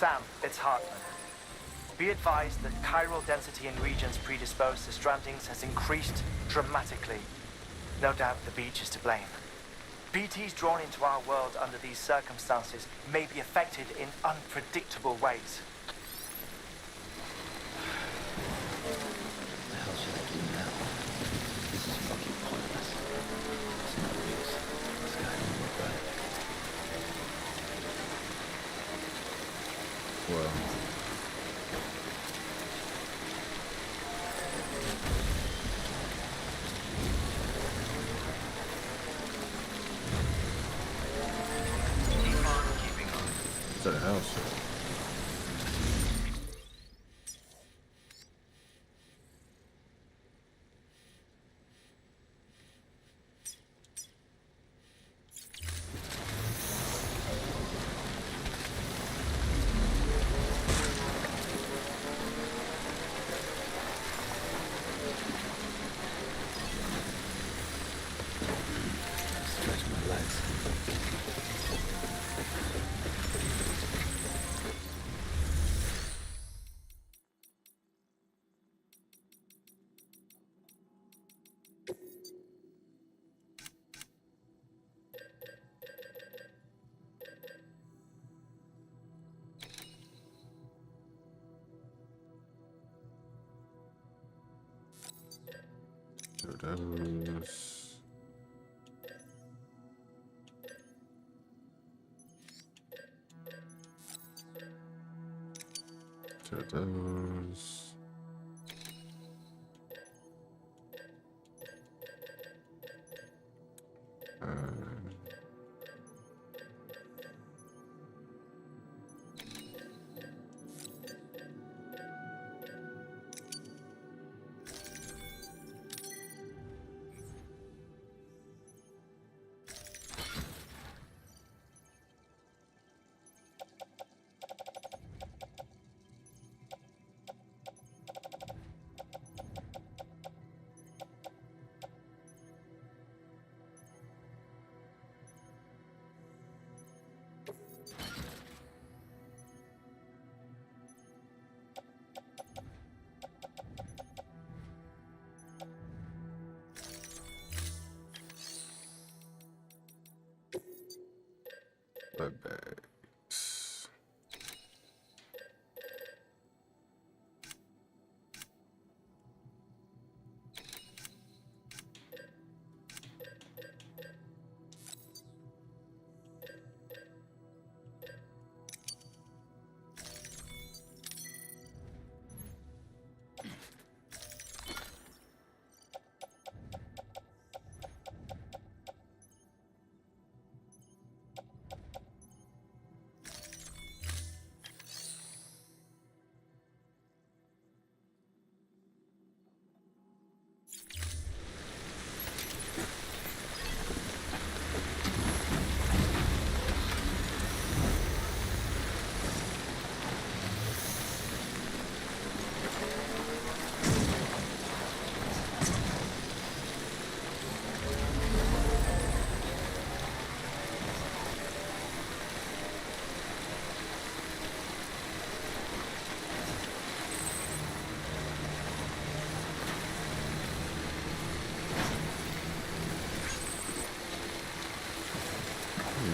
Sam, it's Hartman. Be advised that chiral density in regions predisposed to strandings has increased dramatically. No doubt the beach is to blame. BTs drawn into our world under these circumstances may be affected in unpredictable ways. What the hell should I do now? This is fucking pointless. It's no use. This guy didn't look right. Well, to the house. Stretch my legs. So those. So those. Blood bags.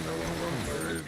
No longer worried.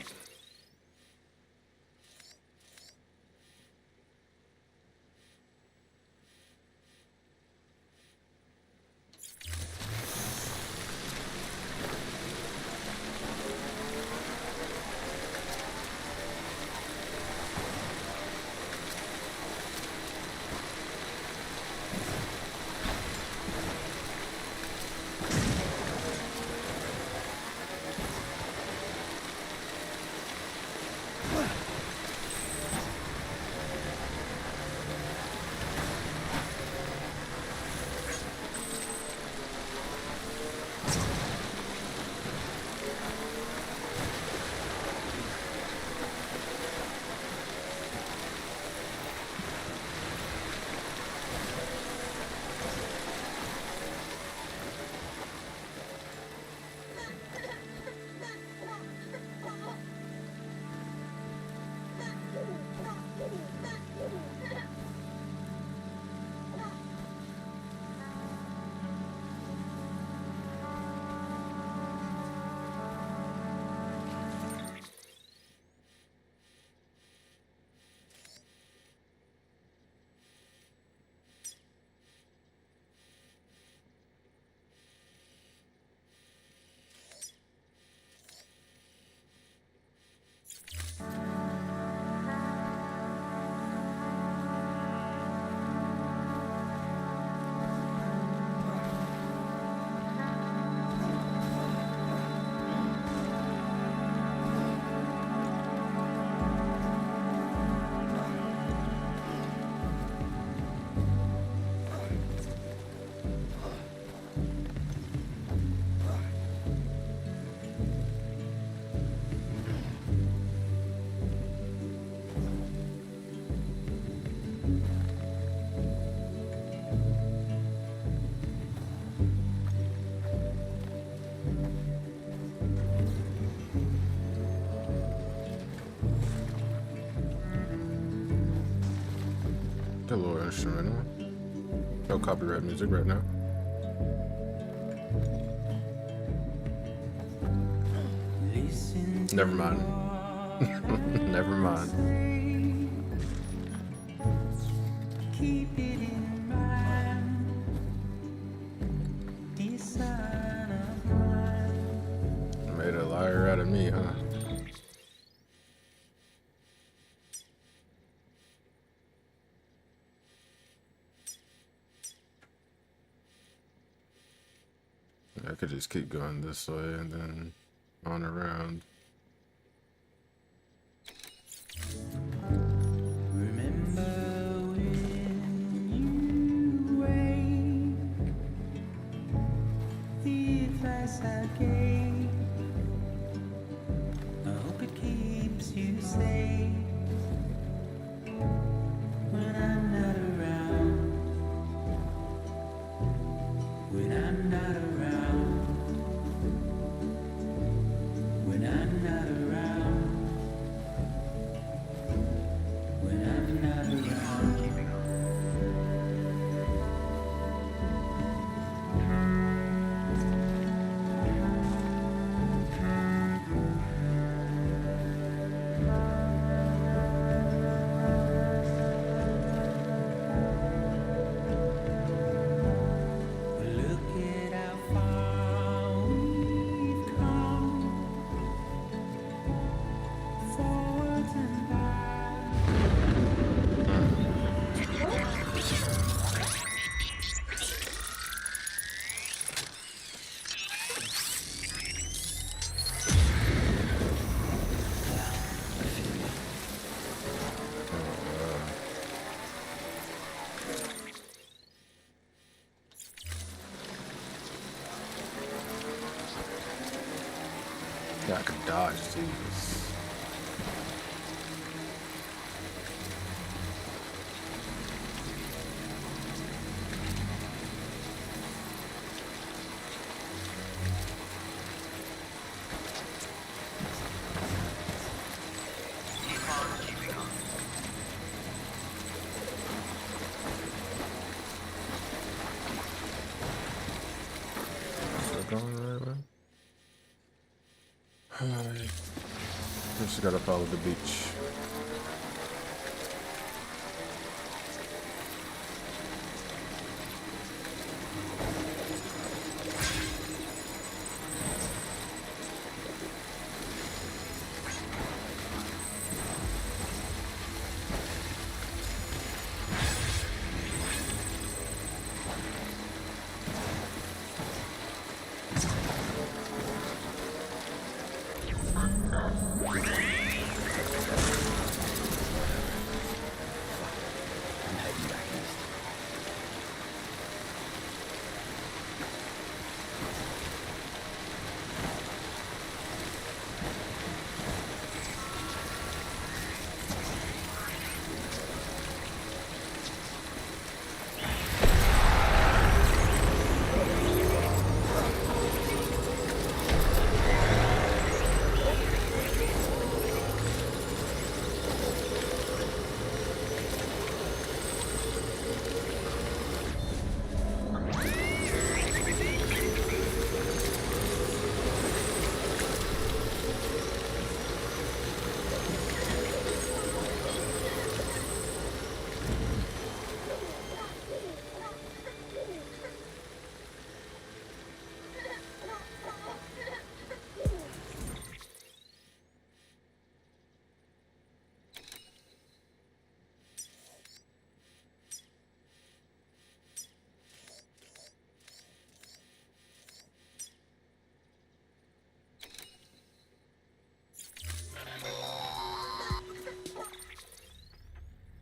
A little instrumental. No copyright music right now. Never mind. Never mind. Keep it in mind, dear son of mine. Made a liar out of me, huh? I could just keep going this way and then on around. Remember when you wake, the advice I gave, I hope it keeps you safe when I'm not around, when I'm not around, when I'm not around, when I'm not around. Look at how far we've come, forwards and back. Yeah, I could dodge these. Is that going the right way? Alright. Just gotta follow the beach. I'm heading back east.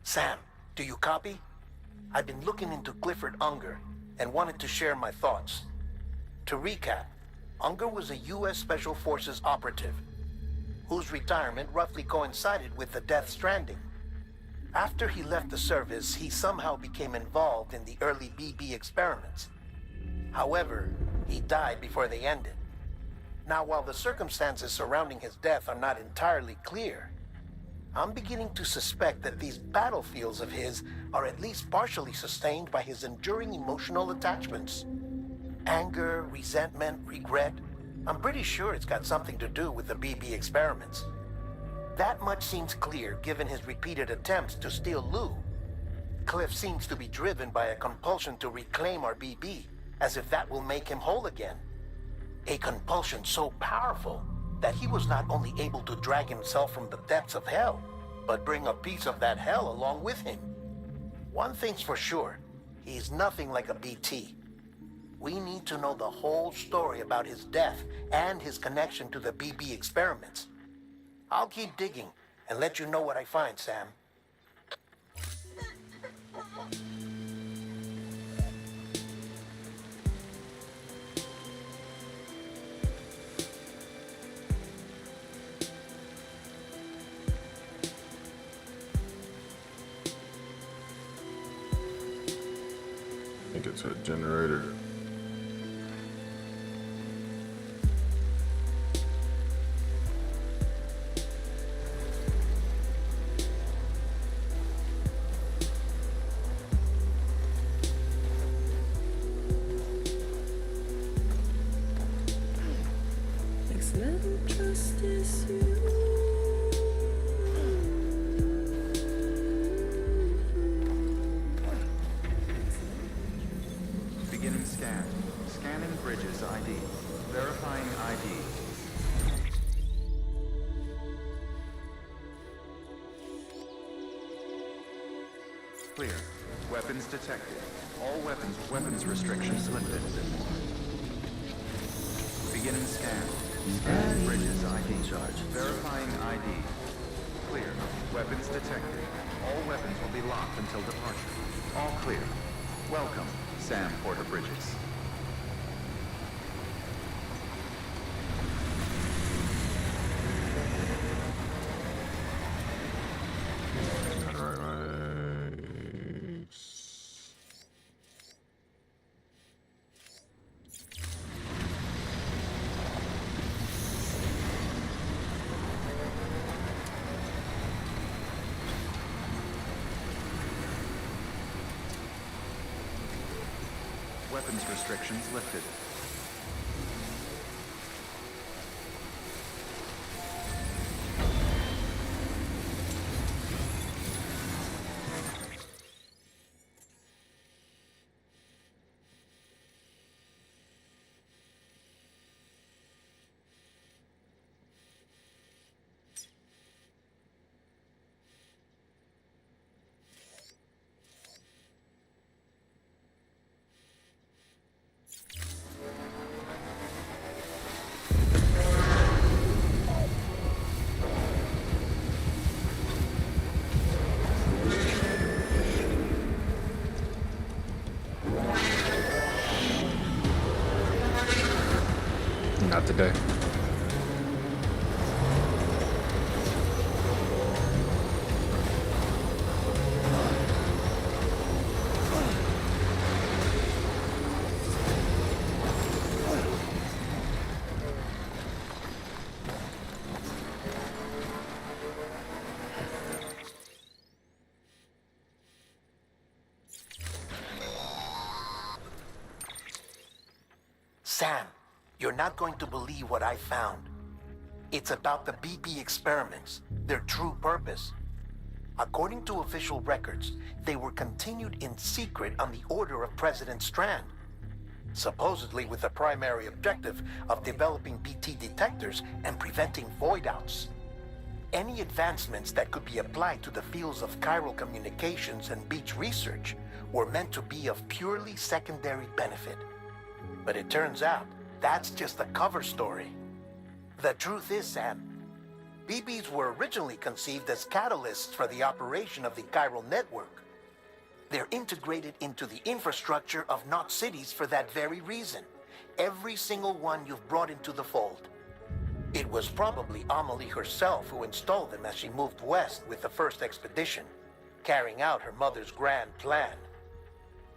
Sam, do you copy? I've been looking into Clifford Unger and wanted to share my thoughts. To recap, Unger was a U.S. Special Forces operative whose retirement roughly coincided with the Death Stranding. After he left the service, he somehow became involved in the early BB experiments. However, he died before they ended. Now, while the circumstances surrounding his death are not entirely clear, I'm beginning to suspect that these battlefields of his are at least partially sustained by his enduring emotional attachments. Anger, resentment, regret. I'm pretty sure it's got something to do with the BB experiments. That much seems clear given his repeated attempts to steal Lou. Cliff seems to be driven by a compulsion to reclaim our BB, as if that will make him whole again. A compulsion so powerful that he was not only able to drag himself from the depths of hell, but bring a piece of that hell along with him. One thing's for sure, he's nothing like a BT. We need to know the whole story about his death and his connection to the BB experiments. I'll keep digging and let you know what I find, Sam. I think it's a generator. Excellent, trust is you. Beginning scan. Scanning bridges ID. Verifying ID. Clear. Weapons detected. All weapons restrictions lifted. Beginning scan. Scanning bridges ID. Verifying ID. Clear. Weapons detected. All weapons will be locked until departure. All clear. Welcome, Sam Porter Bridges. Alright. Weapons restrictions lifted. Not today. Sam, you're not going to believe what I found. It's about the BB experiments, their true purpose. According to official records, they were continued in secret on the order of President Strand, supposedly with the primary objective of developing BT detectors and preventing void-outs. Any advancements that could be applied to the fields of chiral communications and beach research were meant to be of purely secondary benefit. But it turns out, that's just a cover story. The truth is, Sam, BBs were originally conceived as catalysts for the operation of the chiral network. They're integrated into the infrastructure of Knot cities for that very reason. Every single one you've brought into the fold. It was probably Amelie herself who installed them as she moved west with the first expedition, carrying out her mother's grand plan,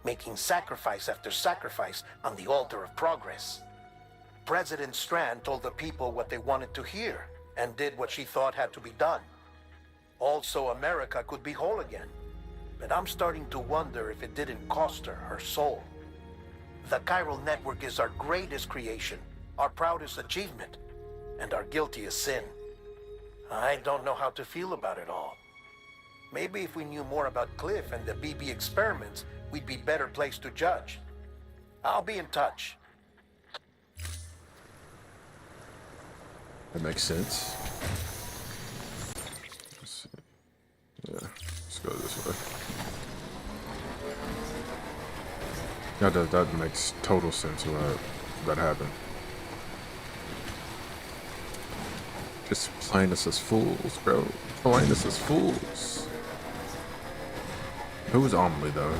making sacrifice after sacrifice on the altar of progress. President Strand told the people what they wanted to hear and did what she thought had to be done. Also, America could be whole again. But I'm starting to wonder if it didn't cost her soul. The chiral network is our greatest creation, our proudest achievement, and our guiltiest sin. I don't know how to feel about it all. Maybe if we knew more about Cliff and the BB experiments, we'd be better placed to judge. I'll be in touch. That makes sense. Let's see. Yeah, let's go this way. Yeah, that makes total sense why that happened. Just playing us as fools, bro. Playing us as fools. Who was Amelie, though?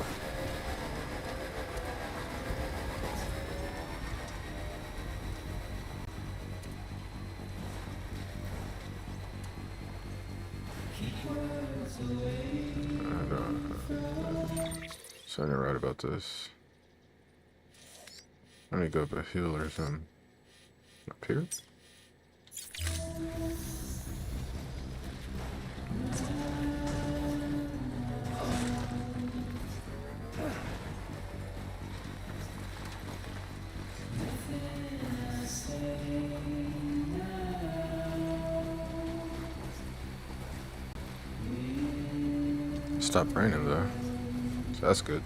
So I didn't write about this. I need to go up a hill or something. Up here? Stopped raining though, so that's good.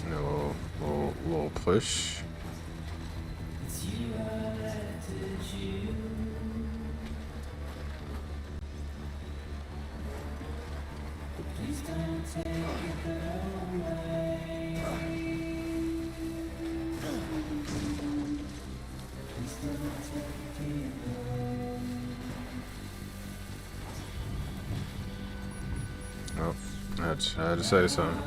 A little push. Oh, I had to say something.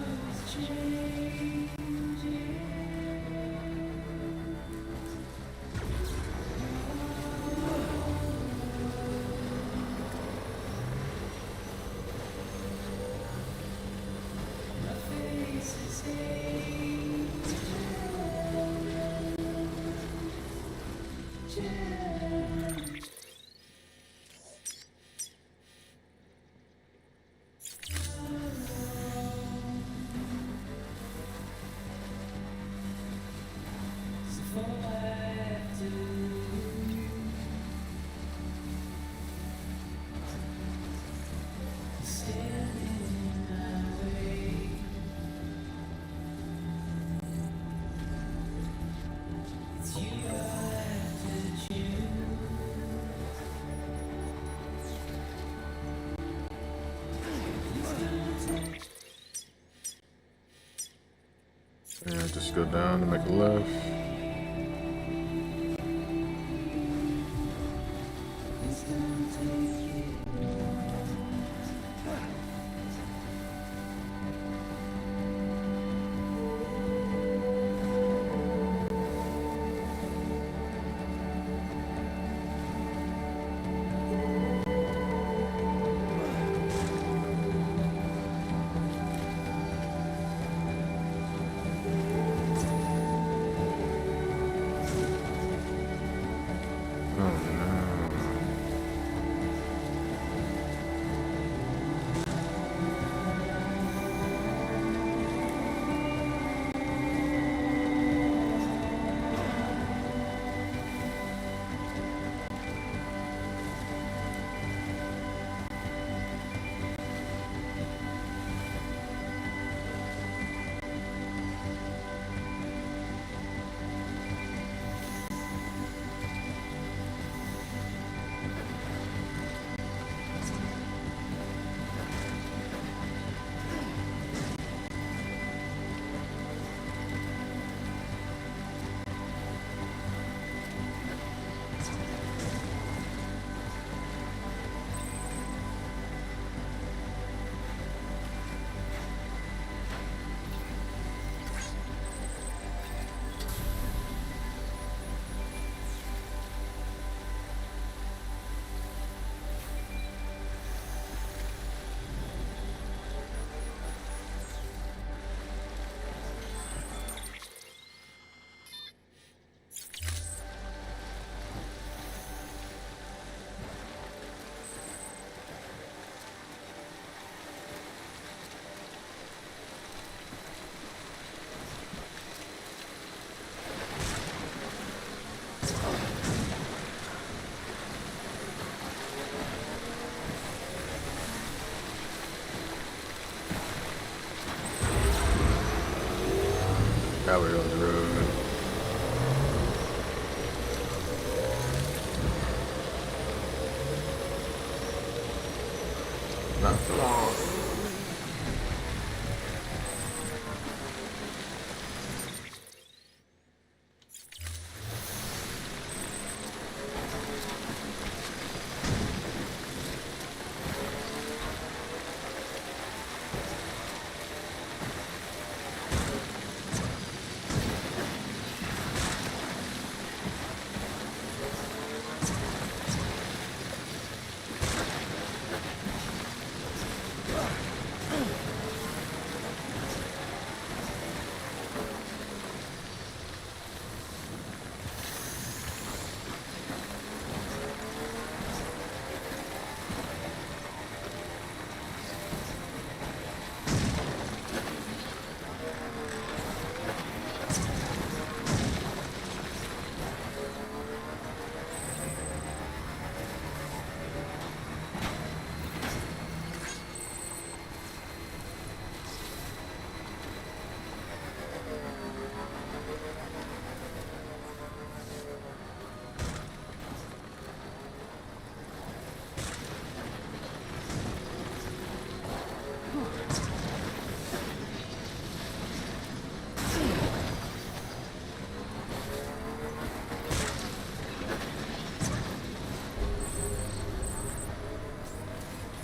Yeah, just go down and make a left. Now we're on the road. Not for long.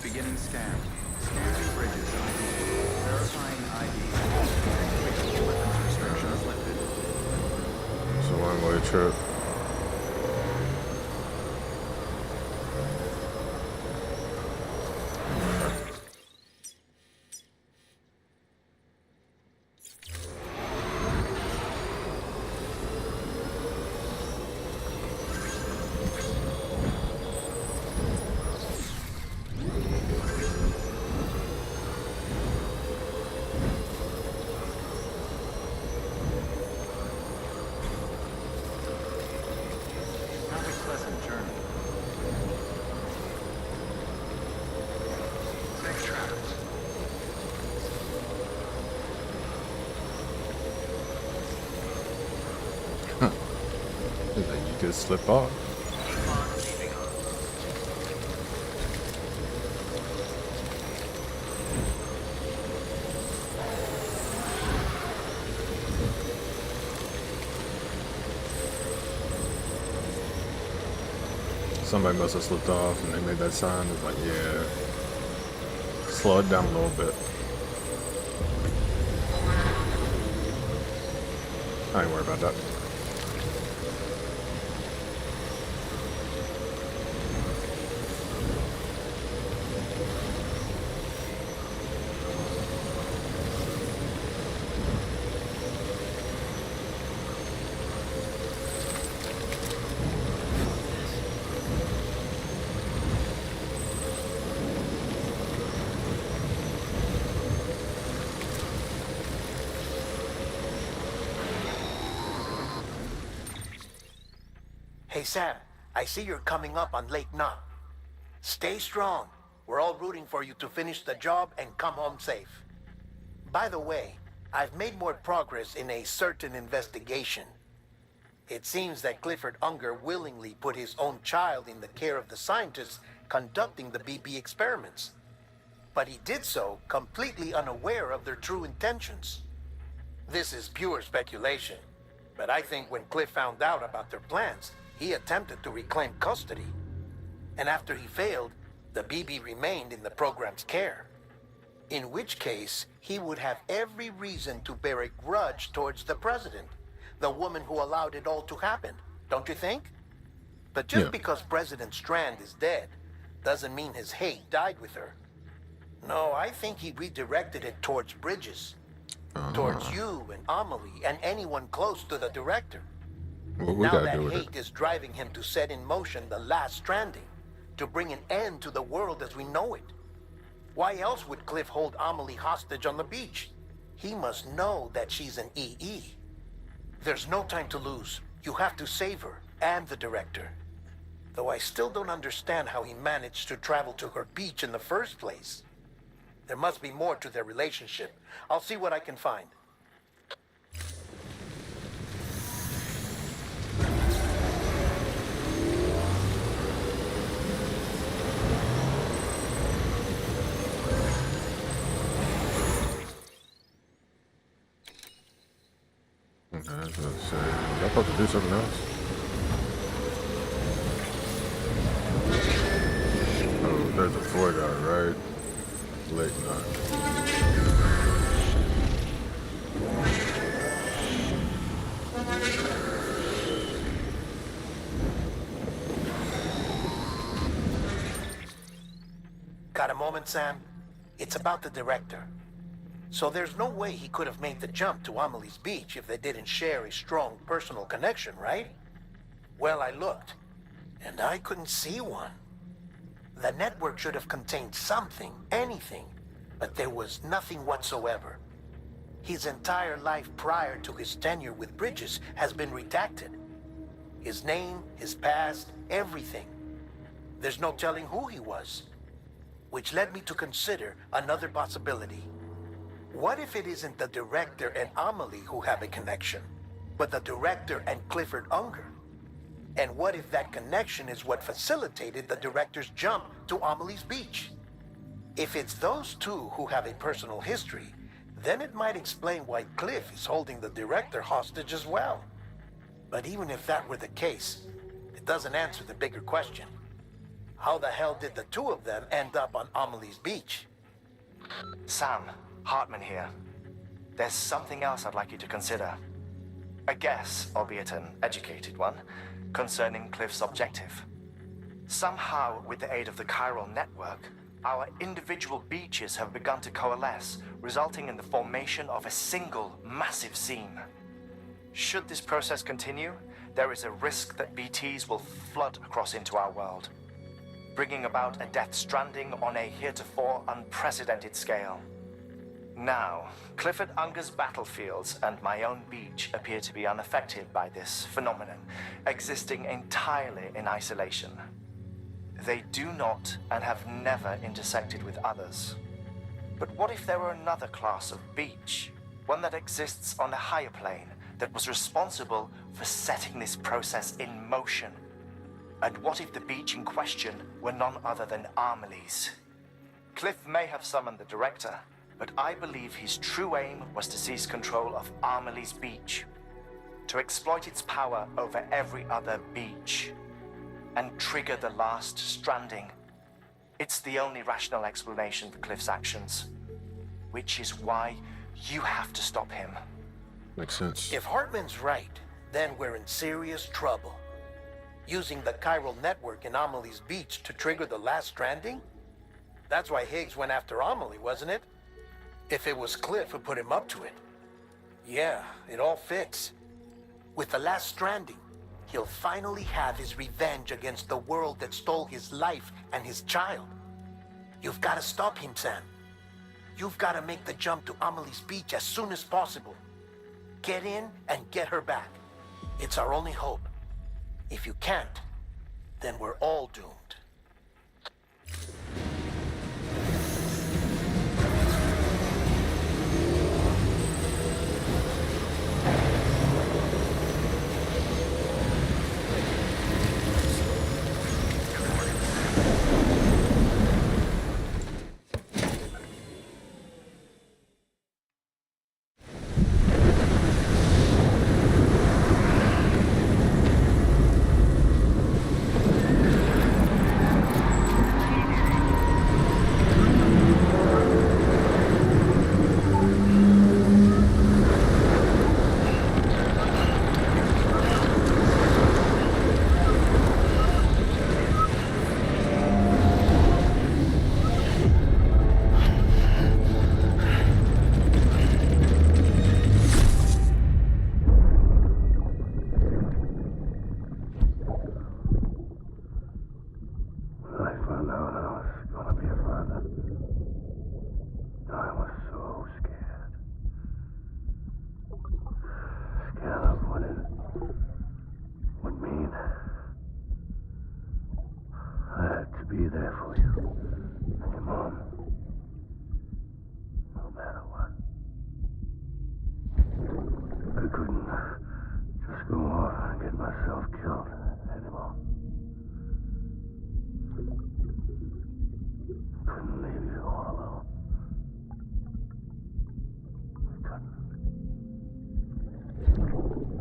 Beginning scan. Security bridges ID. Verifying ID. Weapons restrictions lifted. It's a one-way trip. Have a pleasant journey. Safe travels. And then you could slip off. Keep on keeping on. Somebody must have slipped off and they made that sign. It's like, yeah, slow it down a little bit. I ain't worried about that. Hey, Sam, I see you're coming up on Lake Knot. Stay strong. We're all rooting for you to finish the job and come home safe. By the way, I've made more progress in a certain investigation. It seems that Clifford Unger willingly put his own child in the care of the scientists conducting the BB experiments. But he did so completely unaware of their true intentions. This is pure speculation, but I think when Cliff found out about their plans, he attempted to reclaim custody. And after he failed, the BB remained in the program's care. In which case, he would have every reason to bear a grudge towards the president, the woman who allowed it all to happen, don't you think? But just because President Strand is dead, doesn't mean his hate died with her. No, I think he redirected it towards Bridges. Towards you and Amelie and anyone close to the director. What we Now gotta that do with hate it? is driving him to set in motion the last stranding, to bring an end to the world as we know it. Why else would Cliff hold Amelie hostage on the beach? He must know that she's an EE. There's no time to lose. You have to save her and the director. Though I still don't understand how he managed to travel to her beach in the first place. There must be more to their relationship. I'll see what I can find. I was gonna say, was I supposed to do something else? Oh, there's a Ford out, right? Late night. Got a moment, Sam? It's about the director. So there's no way he could have made the jump to Amelie's Beach if they didn't share a strong personal connection, right? Well, I looked, and I couldn't see one. The network should have contained something, anything, but there was nothing whatsoever. His entire life prior to his tenure with Bridges has been redacted. His name, his past, everything. There's no telling who he was. Which led me to consider another possibility. What if it isn't the director and Amelie who have a connection, but the director and Clifford Unger? And what if that connection is what facilitated the director's jump to Amelie's Beach? If it's those two who have a personal history, then it might explain why Cliff is holding the director hostage as well. But even if that were the case, it doesn't answer the bigger question. How the hell did the two of them end up on Amelie's Beach? Sam, Hartman here. There's something else I'd like you to consider. A guess, albeit an educated one, concerning Cliff's objective. Somehow, with the aid of the chiral network, our individual beaches have begun to coalesce, resulting in the formation of a single massive seam. Should this process continue, there is a risk that BTs will flood across into our world, bringing about a Death Stranding on a heretofore unprecedented scale. Now, Clifford Unger's battlefields and my own beach appear to be unaffected by this phenomenon, existing entirely in isolation. They do not and have never intersected with others. But what if there were another class of beach, one that exists on a higher plane, that was responsible for setting this process in motion? And what if the beach in question were none other than Amelie's? Cliff may have summoned the director, but I believe his true aim was to seize control of Amelie's Beach, to exploit its power over every other beach, and trigger the last stranding. It's the only rational explanation for Cliff's actions, which is why you have to stop him. Makes sense. If Hartman's right, then we're in serious trouble. Using the chiral network in Amelie's Beach to trigger the last stranding? That's why Higgs went after Amelie, wasn't it? If it was Cliff who put him up to it. Yeah, it all fits. With the last stranding, he'll finally have his revenge against the world that stole his life and his child. You've got to stop him, Sam. You've got to make the jump to Amelie's Beach as soon as possible. Get in and get her back. It's our only hope. If you can't, then we're all doomed. Be there for you and your mom, no matter what. I couldn't just go off and get myself killed anymore. Couldn't leave you all alone. I couldn't.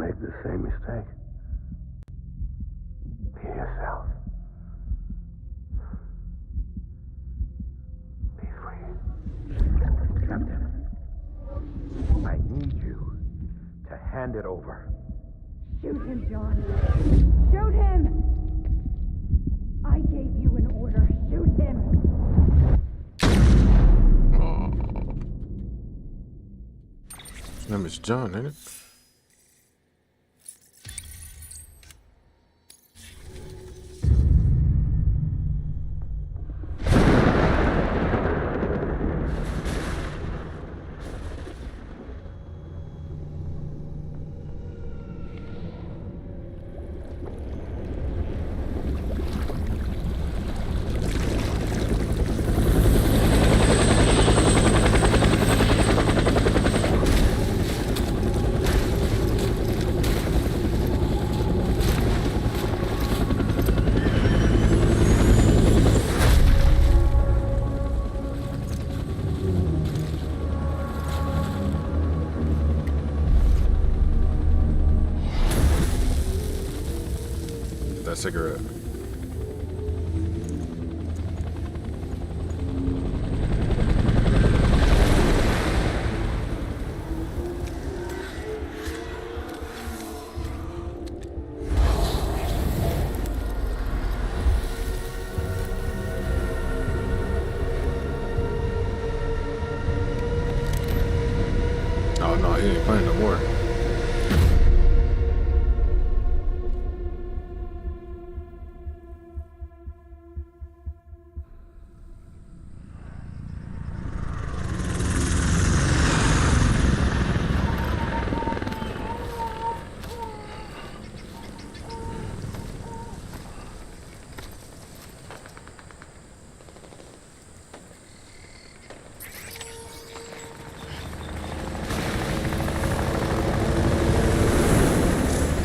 make the same mistake. Be yourself. Be free. Captain, I need you to hand it over. Shoot him, John. Shoot him! I gave you an order. Shoot him! His name is John, ain't it? That cigarette. Oh no, he ain't playing no more.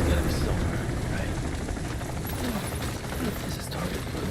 Gotta be somewhere, right? This is target blue.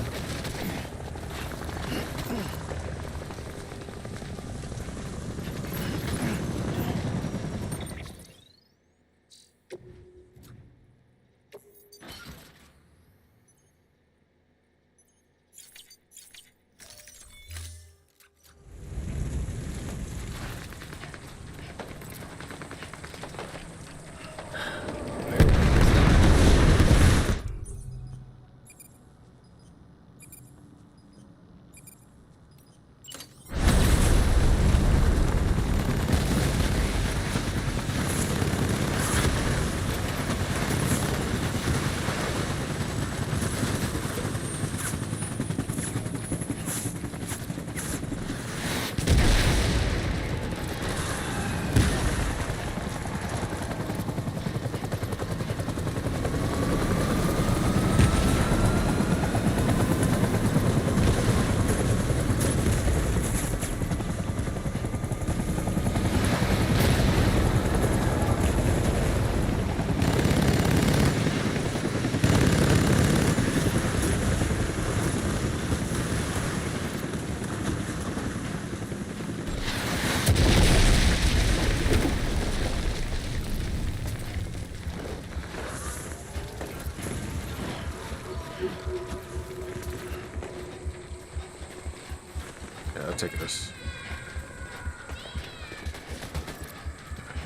Yeah, I'll take this.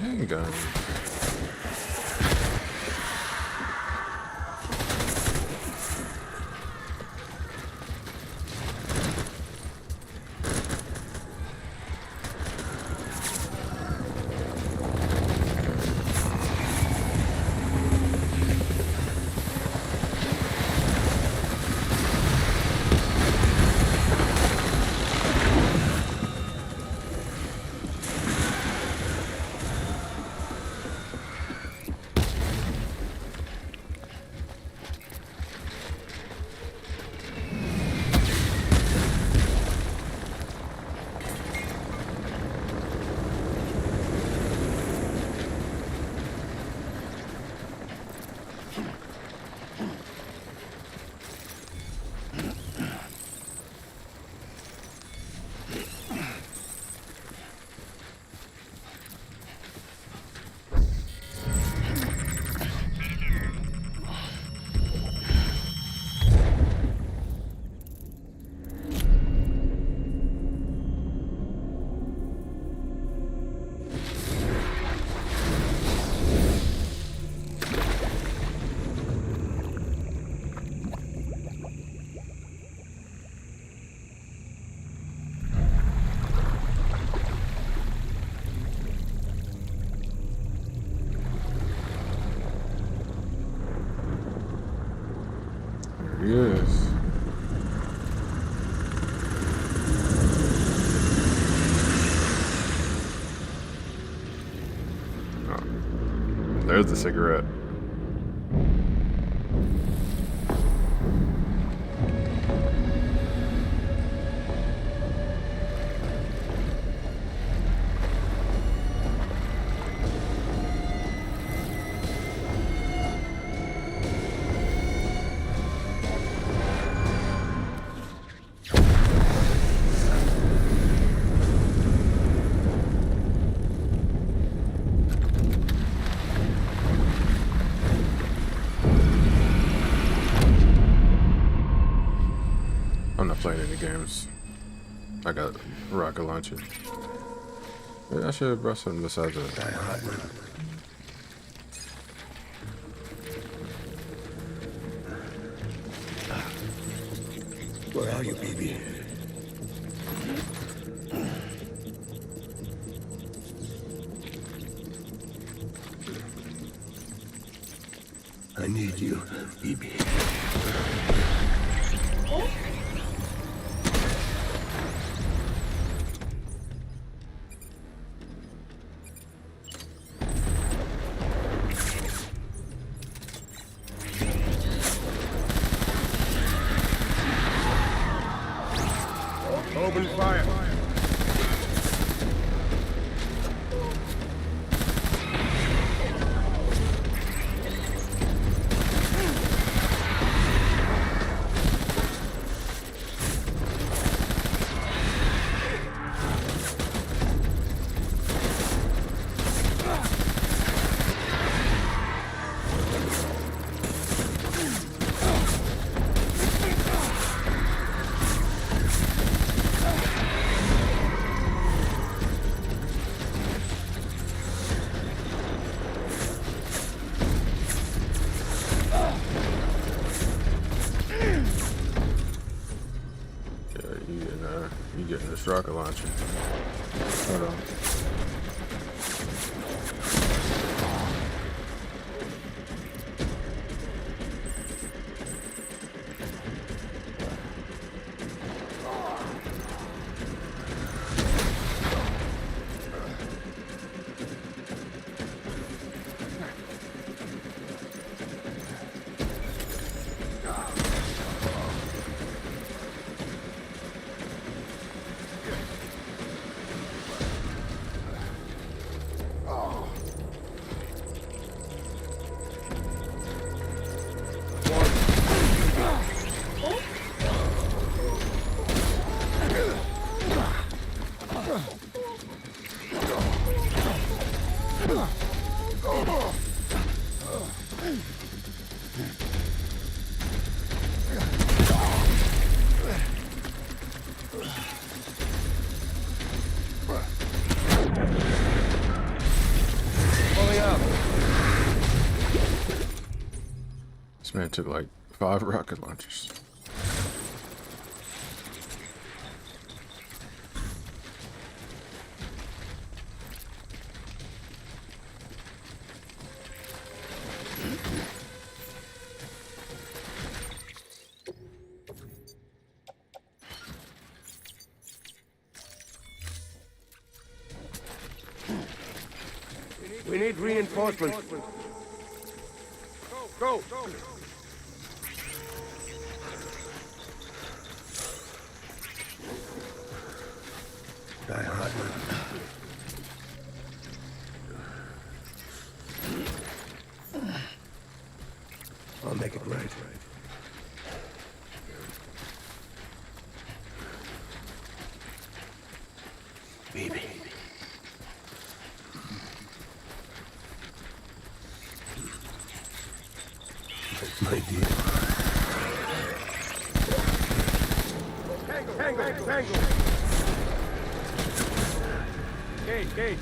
Handgun. no. There's the cigarette. I'm not playing any games. I got a rocket launcher. Maybe I should have brought something besides that. Where are you, baby? I need you, baby. Open fire. You getting this rocket launcher. Hold on. This man took like 5 rocket launchers. We need reinforcements. Go! Die hard. I'll make it right. Baby. My dear. Tango! Gate!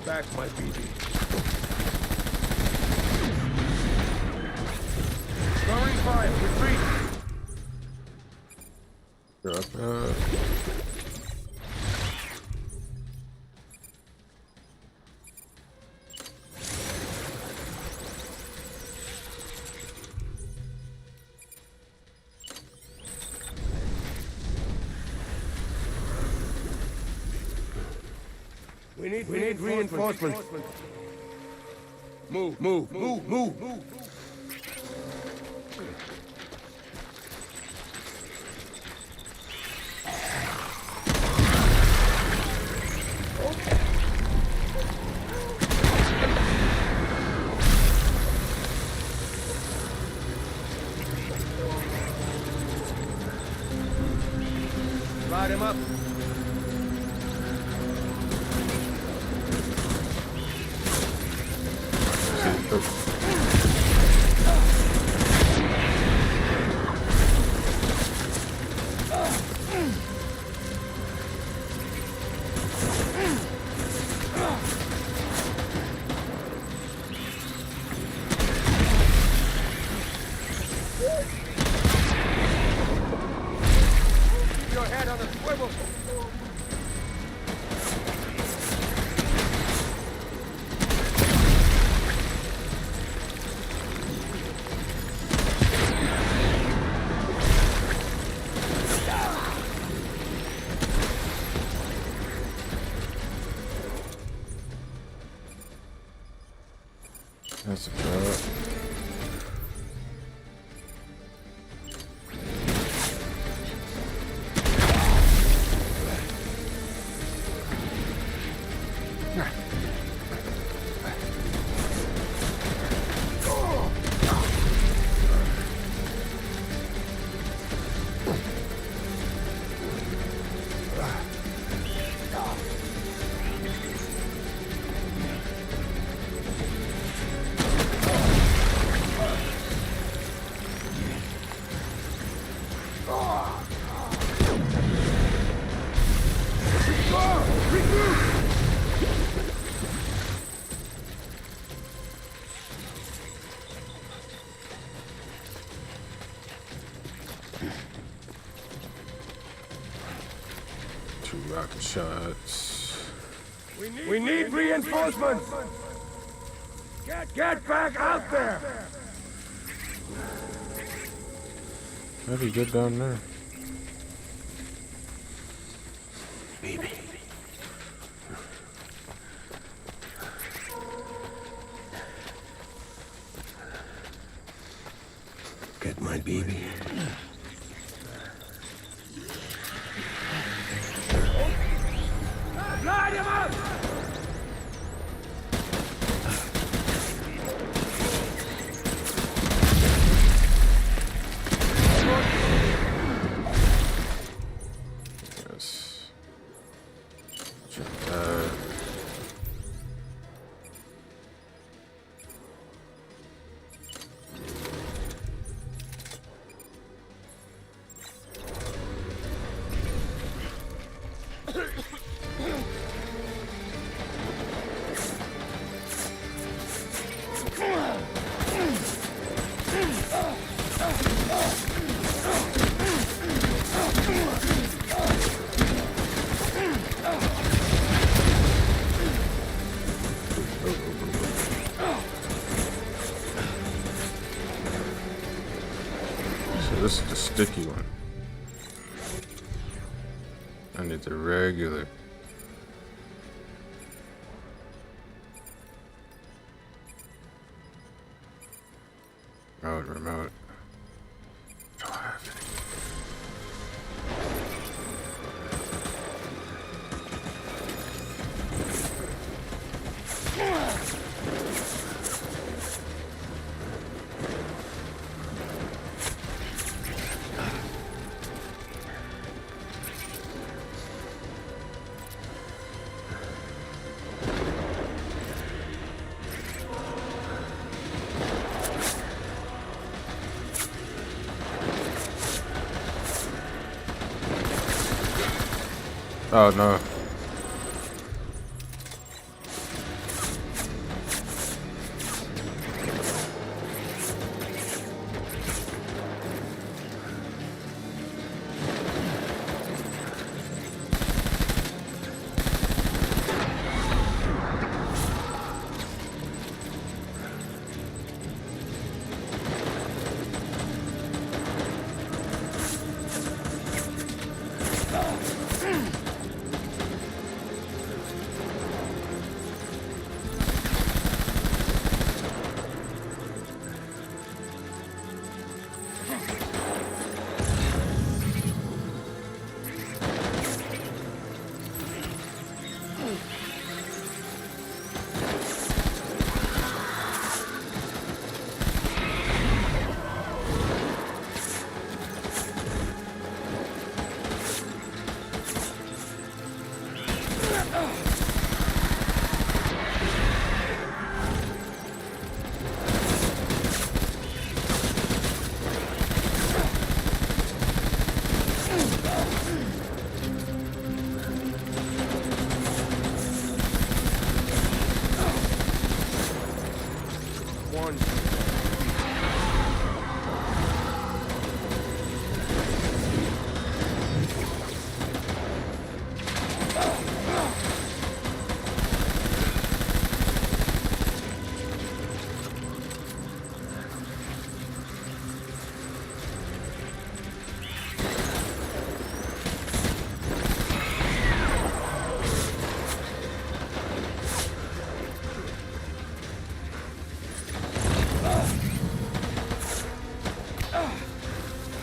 back my BB. Throwing fire. Retreat. Drop that. We need reinforcements. Move. Light him up. Your head on a swivel. That's a trap. Two rocket shots. We need reinforcements. Get back out there. How do you get down there? Baby. Get my baby. Light him up. Yes. Check that. So this is the sticky one. I need the regular. Remote. Don't have any. Oh no.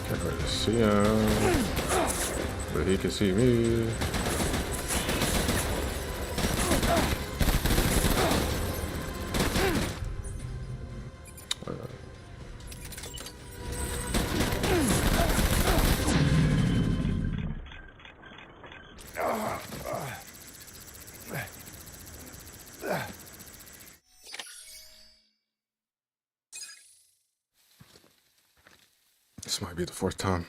Can't really see him, but he can see me. This might be the fourth time.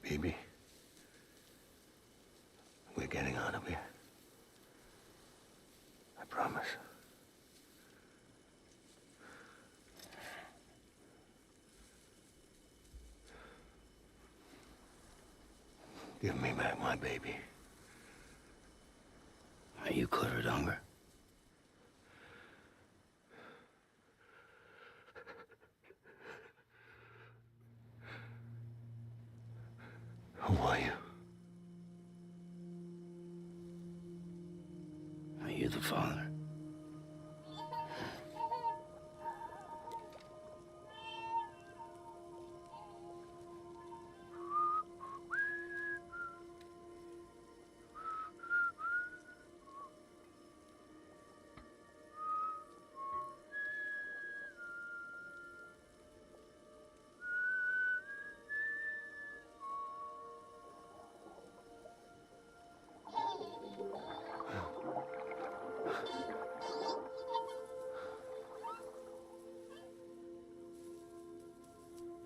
Baby, we're getting out of here. I promise. Give me back my baby. Are you Clifford Unger? Who are you? Are you the father?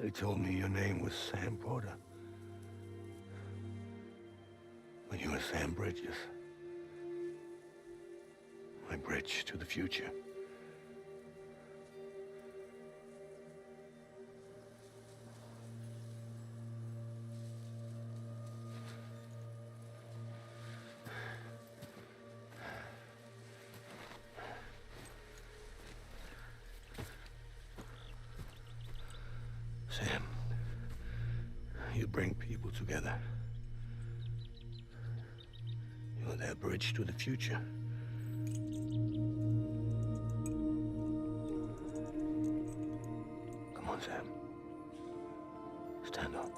They told me your name was Sam Porter. But you were Sam Bridges. My bridge to the future. Sam, you bring people together. You're their bridge to the future. Come on, Sam. Stand up.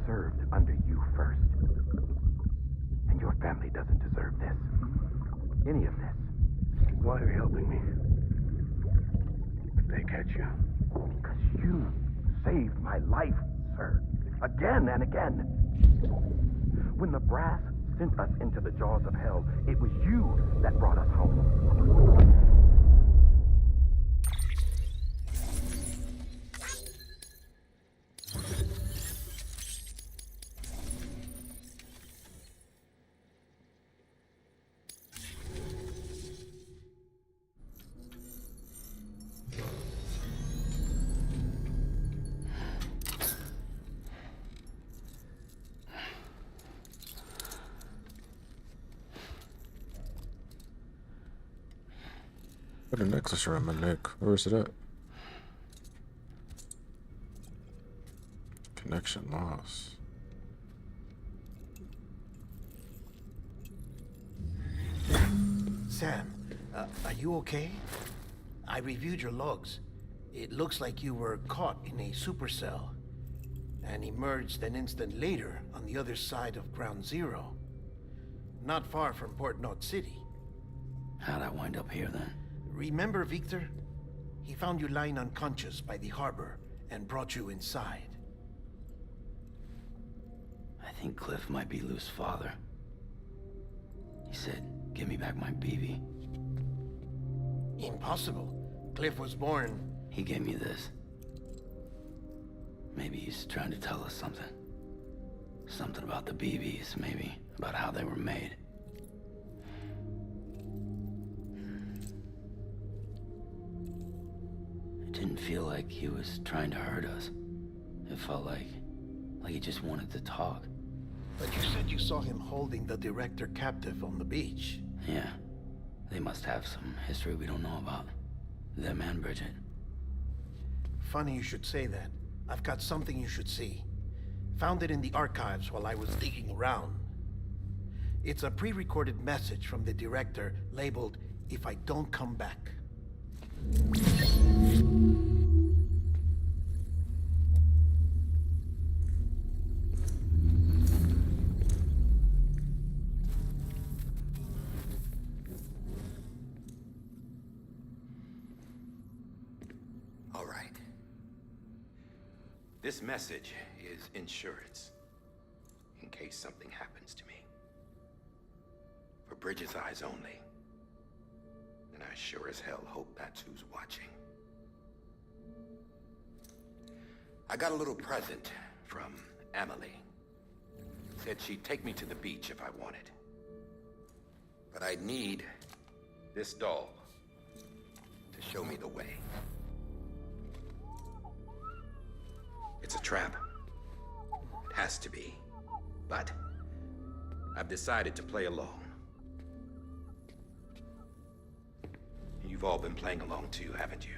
served under you first. And your family doesn't deserve this. Any of this. Why are you helping me? If they catch you. Because you saved my life, sir. Again and again. When the brass sent us into the jaws of hell, it was you that brought us home. Got a necklace around my neck. Where is it at? Connection lost. Sam, are you okay? I reviewed your logs. It looks like you were caught in a supercell and emerged an instant later on the other side of Ground Zero. Not far from Port Knot City. How'd I wind up here then? Remember Victor? He found you lying unconscious by the harbor and brought you inside. I think Cliff might be Lou's father. He said, give me back my BB. Impossible. Cliff was born... He gave me this. Maybe he's trying to tell us something. Something about the BBs, maybe. About how they were made. It didn't feel like he was trying to hurt us. It felt like he just wanted to talk. But you said you saw him holding the director captive on the beach. Yeah. They must have some history we don't know about. Them and Bridget. Funny you should say that. I've got something you should see. Found it in the archives while I was digging around. It's a pre-recorded message from the director labeled, "If I don't come back." All right. This message is insurance, in case something happens to me. For Bridget's eyes only. And I sure as hell hope that's who's watching. I got a little present from Emily. Said she'd take me to the beach if I wanted. But I'd need this doll to show me the way. It's a trap. It has to be. But I've decided to play along. You've all been playing along too, haven't you?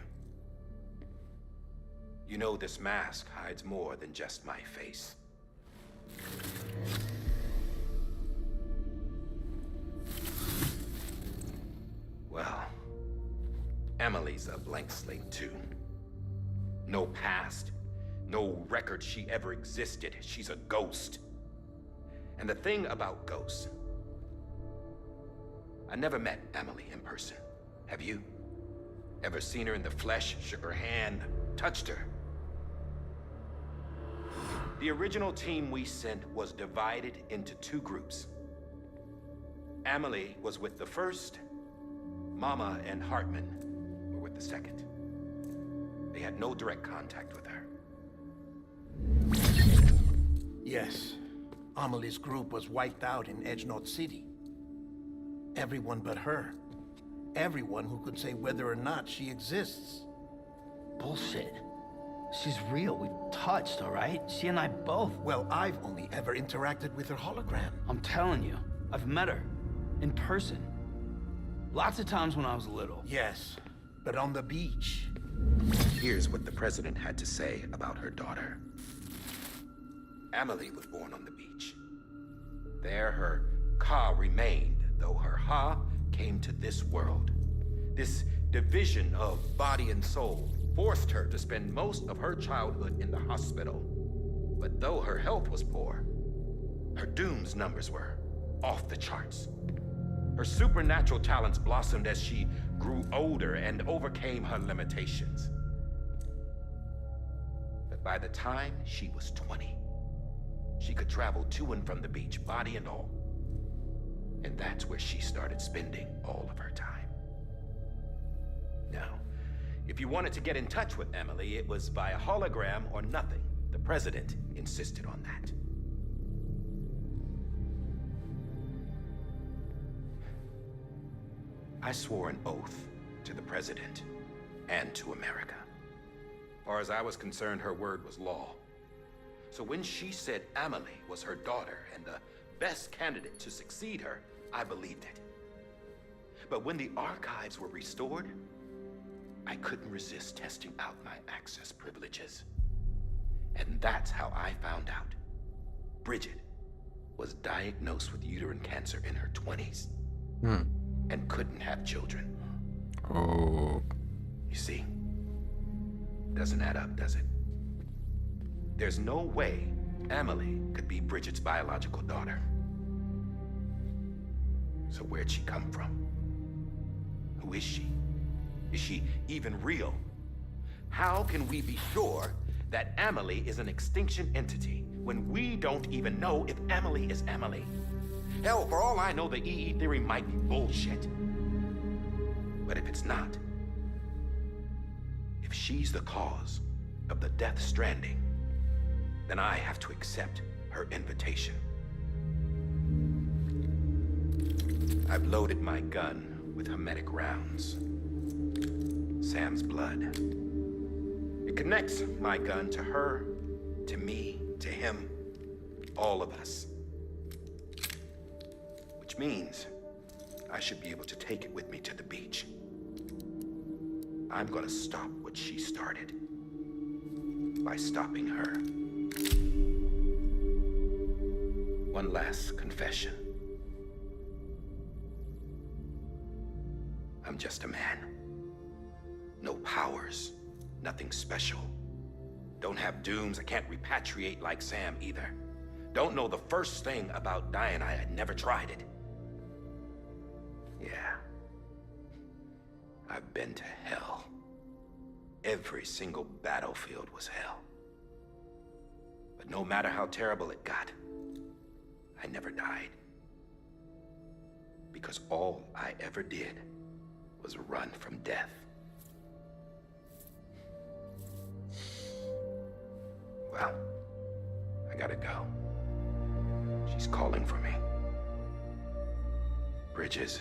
You know this mask hides more than just my face. Well, Emily's a blank slate too. No past, no record she ever existed. She's a ghost. And the thing about ghosts, I never met Emily in person. Have you? Ever seen her in the flesh, shook her hand, touched her? The original team we sent was divided into two groups. Emily was with the first, Mama and Hartman were with the second. They had no direct contact with her. Yes. Amelie's group was wiped out in Edge Knot City. Everyone but her. Everyone who could say whether or not she exists. Bullshit. She's real. We touched, all right? She and I both. Well, I've only ever interacted with her hologram. I'm telling you, I've met her. In person. Lots of times when I was little. Yes, but on the beach. Here's what the president had to say about her daughter. Emily was born on the beach. There her Ka remained, though her Ha came to this world. This division of body and soul forced her to spend most of her childhood in the hospital. But though her health was poor, her doom's numbers were off the charts. Her supernatural talents blossomed as she grew older and overcame her limitations. But by the time she was 20, she could travel to and from the beach, body and all. And that's where she started spending all of her time. Now, if you wanted to get in touch with Emily, it was via hologram or nothing. The president insisted on that. I swore an oath to the president and to America. As far as I was concerned, her word was law. So when she said Amelie was her daughter and the best candidate to succeed her, I believed it. But when the archives were restored, I couldn't resist testing out my access privileges. And that's how I found out Bridget was diagnosed with uterine cancer in her 20s and couldn't have children. Oh. You see, doesn't add up, does it? There's no way Amelie could be Bridget's biological daughter. So where'd she come from? Who is she? Is she even real? How can we be sure that Amelie is an extinction entity when we don't even know if Amelie is Amelie? Hell, for all I know, the EE theory might be bullshit. But if it's not, if she's the cause of the Death Stranding, then I have to accept her invitation. I've loaded my gun with hermetic rounds. Sam's blood. It connects my gun to her, to me, to him, all of us. Which means I should be able to take it with me to the beach. I'm gonna stop what she started by stopping her. One last confession. I'm just a man. No powers, nothing special. Don't have dooms, I can't repatriate like Sam either. Don't know the first thing about dying, I had never tried it. Yeah. I've been to hell. Every single battlefield was hell. But no matter how terrible it got, I never died. Because all I ever did was run from death. Well, I gotta go. She's calling for me. Bridges,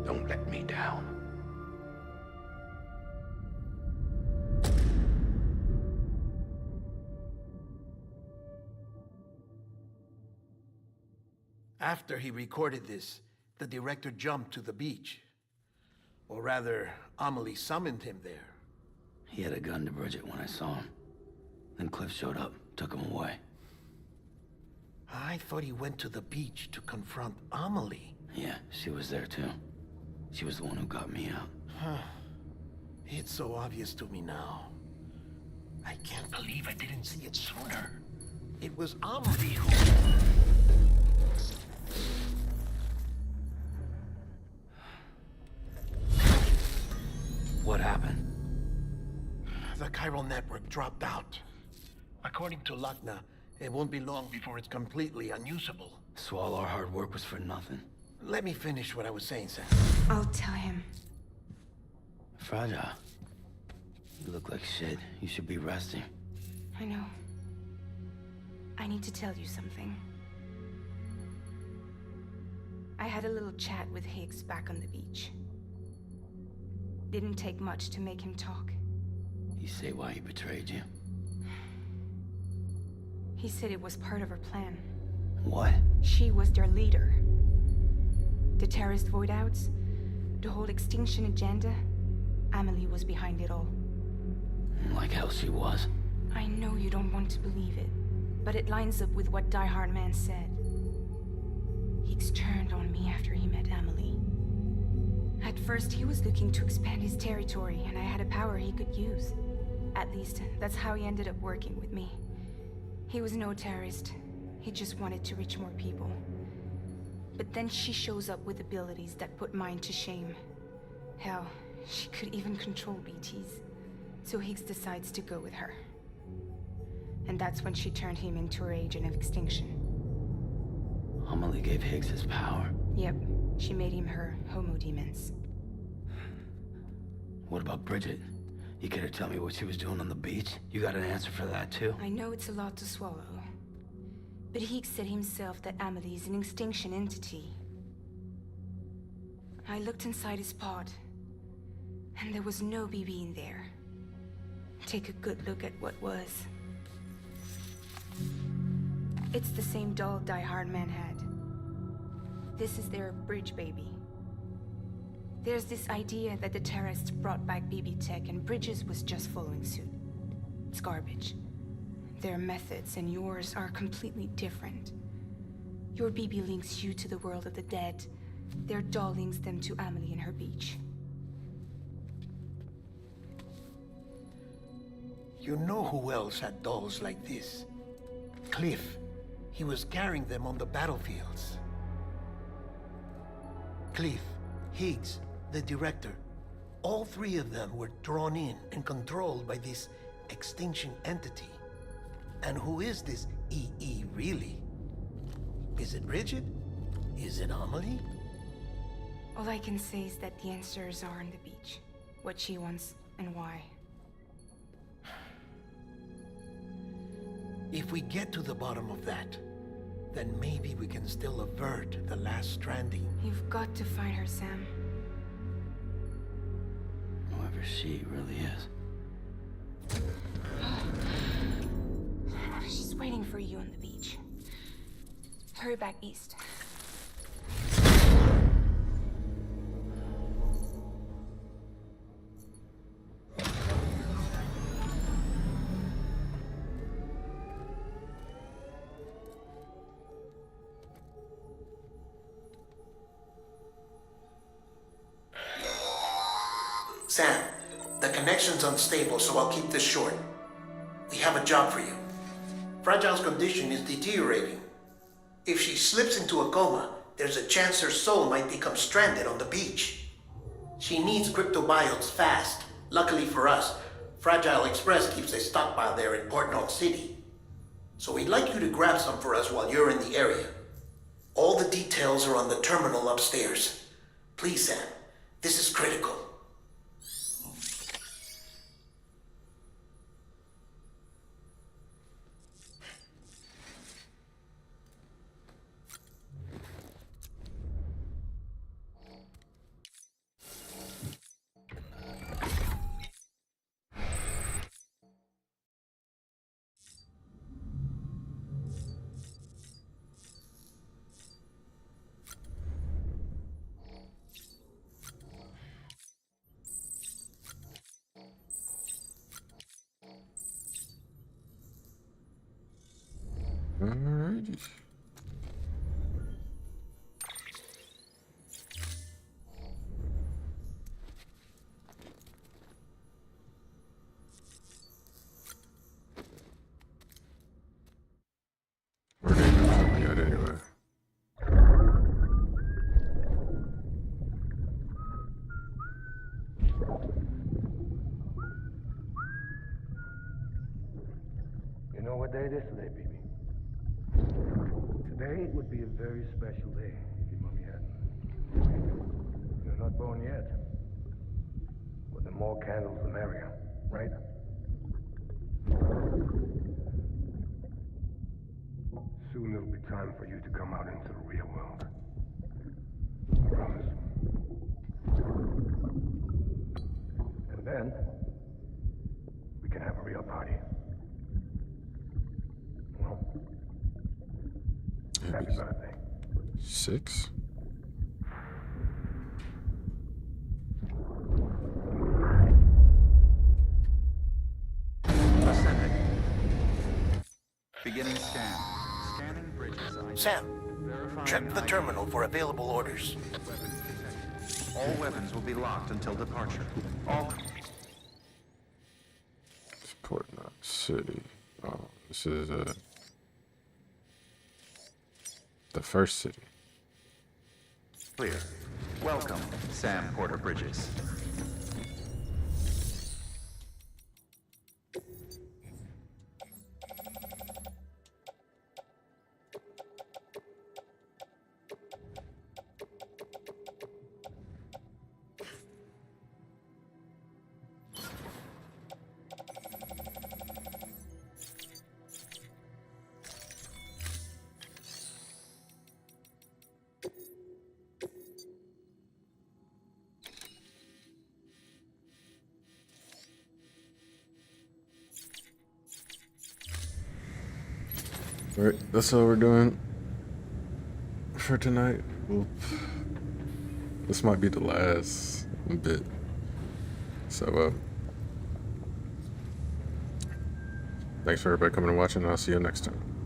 don't let me down. After he recorded this, the director jumped to the beach. Or rather, Amelie summoned him there. He had a gun to Bridget when I saw him. Then Cliff showed up, took him away. I thought he went to the beach to confront Amelie. Yeah, she was there too. She was the one who got me out. It's so obvious to me now. I can't believe I didn't see it sooner. It was Amelie who... What happened? The chiral network dropped out. According to Luckna, it won't be long before it's completely unusable. So all our hard work was for nothing. Let me finish what I was saying, Sam. I'll tell him. Fragile. You look like shit. You should be resting. I know. I need to tell you something. I had a little chat with Higgs back on the beach. Didn't take much to make him talk. You say why he betrayed you? He said it was part of her plan. What? She was their leader. The terrorist voidouts, the whole extinction agenda, Amelie was behind it all. Like hell she was. I know you don't want to believe it, but it lines up with what Die Hard Man said. Higgs turned on me after he met Amelie. At first, he was looking to expand his territory, and I had a power he could use. At least, that's how he ended up working with me. He was no terrorist. He just wanted to reach more people. But then she shows up with abilities that put mine to shame. Hell, she could even control BTs. So Higgs decides to go with her. And that's when she turned him into her agent of extinction. Amelie gave Higgs his power. Yep, she made him her homo demons. What about Bridget? You care to tell me what she was doing on the beach? You got an answer for that too? I know it's a lot to swallow. But Higgs said himself that Amelie is an extinction entity. I looked inside his pod, and there was no BB in there. Take a good look at what was. It's the same doll Die Hard Man had. This is their bridge baby. There's this idea that the terrorists brought back BB tech and Bridges was just following suit. It's garbage. Their methods and yours are completely different. Your BB links you to the world of the dead. Their doll links them to Amelie and her beach. You know who else had dolls like this? Cliff. He was carrying them on the battlefields. Cliff, Higgs, the director. All three of them were drawn in and controlled by this extinction entity. And who is this EE really? Is it Bridget? Is it Amelie? All I can say is that the answers are on the beach. What she wants and why. If we get to the bottom of that, then maybe we can still avert the last stranding. You've got to find her, Sam. Whoever she really is. She's waiting for you on the beach. Hurry back east. Sam, the connection's unstable, so I'll keep this short. We have a job for you. Fragile's condition is deteriorating. If she slips into a coma, there's a chance her soul might become stranded on the beach. She needs cryptobiotes fast. Luckily for us, Fragile Express keeps a stockpile there in Port North City. So we'd like you to grab some for us while you're in the area. All the details are on the terminal upstairs. Please, Sam, this is critical. Alrighty. Where did they go yet anyway? You know what day it is today, baby? Today would be a very special day if your mommy hadn't. You're not born yet. But the more candles, the merrier, right? Soon it'll be time for you to come out into the real world. I promise. And then, we can have a real party. Well, happy birthday. 6? Ascending. Beginning scan. Scanning bridges. Sam, Verifying check the ID. terminal for available orders. Weapons detected. All weapons will be locked until departure. All... city. Oh, this is the first city. Clear. Welcome, Sam Porter Bridges. Alright, that's all we're doing for tonight. This might be the last bit. So, thanks for everybody coming and watching, and I'll see you next time.